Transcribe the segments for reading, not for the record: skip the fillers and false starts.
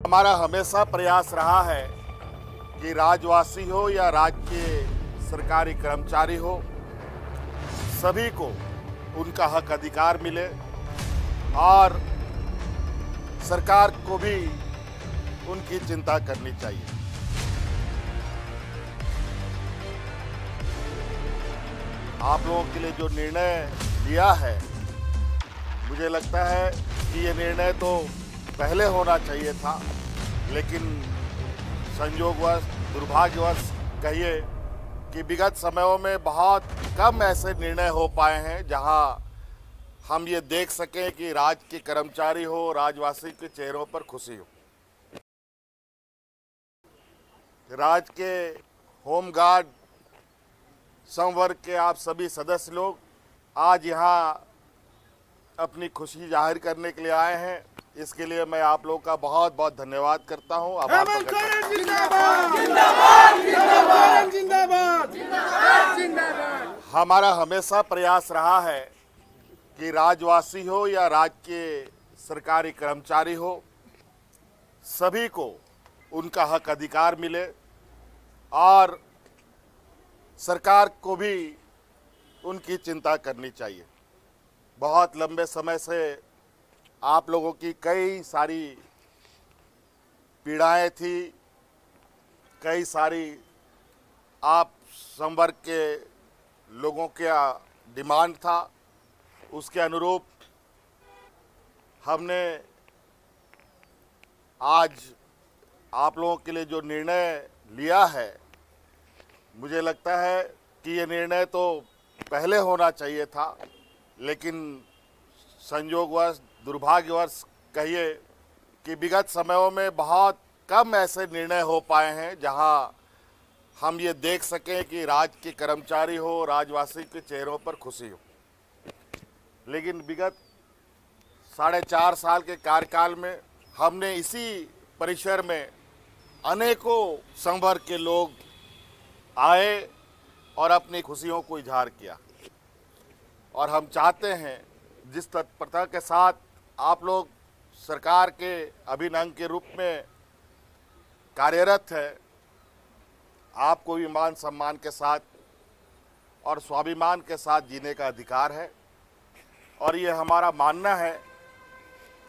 हमारा हमेशा प्रयास रहा है कि राजवासी हो या राज्य के सरकारी कर्मचारी हो, सभी को उनका हक अधिकार मिले और सरकार को भी उनकी चिंता करनी चाहिए। आप लोगों के लिए जो निर्णय लिया है, मुझे लगता है कि ये निर्णय तो पहले होना चाहिए था, लेकिन संयोगवश, दुर्भाग्यवश कहिए कि विगत समयों में बहुत कम ऐसे निर्णय हो पाए हैं जहां हम ये देख सकें कि राज्य के कर्मचारी हो, राजवासी के चेहरों पर खुशी हो। राज्य के होमगार्ड संवर्ग के आप सभी सदस्य लोग आज यहाँ अपनी खुशी जाहिर करने के लिए आए हैं। इसके लिए मैं आप लोगों का बहुत बहुत धन्यवाद करता हूं। आभार प्रकट करता हूं। हमारा हमेशा प्रयास रहा है कि राजवासी हो या राज्य के सरकारी कर्मचारी हो, सभी को उनका हक अधिकार मिले और सरकार को भी उनकी चिंता करनी चाहिए। बहुत लंबे समय से आप लोगों की कई सारी पीड़ाएं थी, कई सारी आप संवर्ग के लोगों का डिमांड था। उसके अनुरूप हमने आज आप लोगों के लिए जो निर्णय लिया है, मुझे लगता है कि ये निर्णय तो पहले होना चाहिए था, लेकिन संयोगवश, दुर्भाग्यवश कहिए कि विगत समयों में बहुत कम ऐसे निर्णय हो पाए हैं जहां हम ये देख सकें कि राज्य के कर्मचारी हो, राजवासी के चेहरों पर खुशी हो। लेकिन विगत 4.5 साल के कार्यकाल में हमने इसी परिसर में अनेकों संवर्ग के लोग आए और अपनी खुशियों को इजहार किया, और हम चाहते हैं जिस तत्परता के साथ आप लोग सरकार के अभिन्न अंग के रूप में कार्यरत है, आपको भी मान सम्मान के साथ और स्वाभिमान के साथ जीने का अधिकार है। और ये हमारा मानना है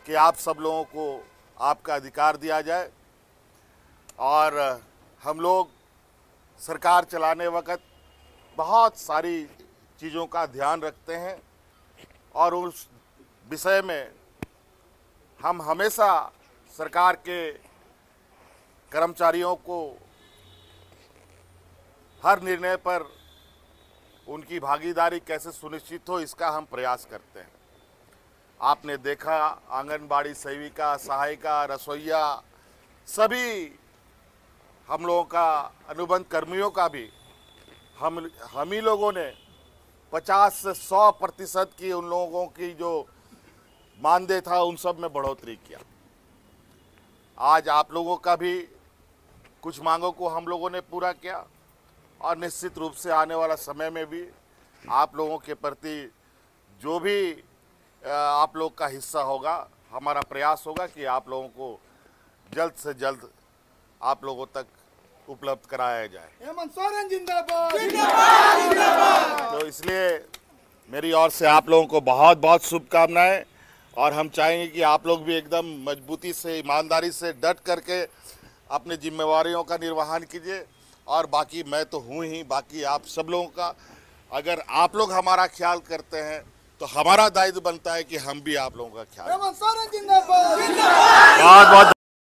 कि आप सब लोगों को आपका अधिकार दिया जाए। और हम लोग सरकार चलाने वक्त बहुत सारी चीज़ों का ध्यान रखते हैं और उस विषय में हम हमेशा सरकार के कर्मचारियों को हर निर्णय पर उनकी भागीदारी कैसे सुनिश्चित हो, इसका हम प्रयास करते हैं। आपने देखा आंगनबाड़ी सेविका, सहायिका, रसोइया, सभी हम लोगों का, अनुबंध कर्मियों का भी हम ही लोगों ने 50 से 100% की उन लोगों की जो मानदेय था उन सब में बढ़ोतरी किया। आज आप लोगों का भी कुछ मांगों को हम लोगों ने पूरा किया, और निश्चित रूप से आने वाला समय में भी आप लोगों के प्रति जो भी आप लोग का हिस्सा होगा, हमारा प्रयास होगा कि आप लोगों को जल्द से जल्द आप लोगों तक उपलब्ध कराया जाए। हेमंत सोरेन जिंदाबाद। तो इसलिए मेरी ओर से आप लोगों को बहुत बहुत शुभकामनाएं, और हम चाहेंगे कि आप लोग भी एकदम मजबूती से, ईमानदारी से डट करके अपनी जिम्मेवारियों का निर्वहन कीजिए। और बाकी मैं तो हूँ ही, बाकी आप सब लोगों का अगर आप लोग हमारा ख्याल करते हैं तो हमारा दायित्व बनता है कि हम भी आप लोगों का ख्याल। हेमंत सोरेन जिंदाबाद। बहुत बहुत